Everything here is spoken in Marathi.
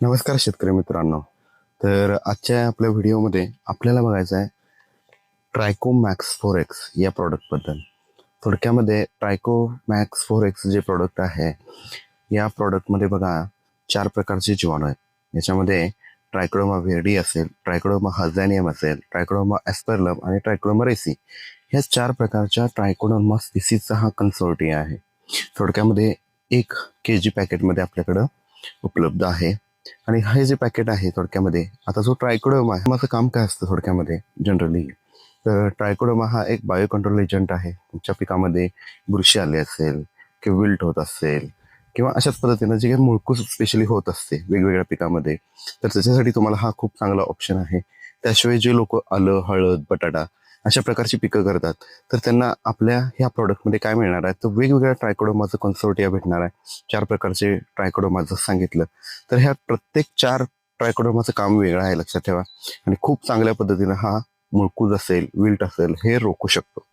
नमस्कार शेतकरी मित्रांनो. तर आजच्या आपल्या व्हिडिओमध्ये आपल्याला बघायचं आहे ट्रायकोमॅक्स 4X या प्रॉडक्टबद्दल. थोडक्यामध्ये ट्रायकोमॅक्स 4X जे प्रॉडक्ट आहे, या प्रॉडक्टमध्ये बघा 4 प्रकारचे जीवाणू आहेत. याच्यामध्ये ट्रायकोडर्मा व्हिरिडी असेल, ट्रायकोडर्मा हझॅनियम असेल, ट्रायकोडर्मा ॲस्परलम आणि ट्रायकोडर्मा रेसी. ह्या 4 प्रकारच्या ट्रायकोडर्मा स्पिसीजचा हा कन्सोर्टिया आहे. थोडक्यामध्ये 1 kg पॅकेटमध्ये आपल्याकडं उपलब्ध आहे. आणि हे जे पॅकेट आहे थोडक्यामध्ये, आता जो ट्रायकोडर्मा आहे माझं काम काय असतं थोडक्यामध्ये जनरली, तर ट्रायकोडर्मा हा एक बायो कंट्रोल एजंट आहे. तुमच्या पिकामध्ये बुरशी आली असेल किंवा विल्ट होत असेल किंवा अशाच पद्धतीनं जे काही मुळकूस स्पेशली होत असते वेगवेगळ्या पिकामध्ये, तर त्याच्यासाठी तुम्हाला हा खूप चांगला ऑप्शन आहे. त्याशिवाय जे लोक आलं, हळद, बटाटा अशा प्रकारची पिकं करतात, तर त्यांना आपल्या ह्या प्रॉडक्टमध्ये काय मिळणार आहे, तर वेगवेगळ्या ट्रायकोडर्माचं कन्सोर्टिया भेटणार आहे. 4 प्रकारचे ट्रायकोडर्मा जसं सांगितलं, तर ह्या प्रत्येक 4 ट्रायकोडर्माचं काम वेगळं आहे, लक्षात ठेवा. आणि खूप चांगल्या पद्धतीनं हा मुळकूज असेल, विल्ट असेल हे रोखू शकतो.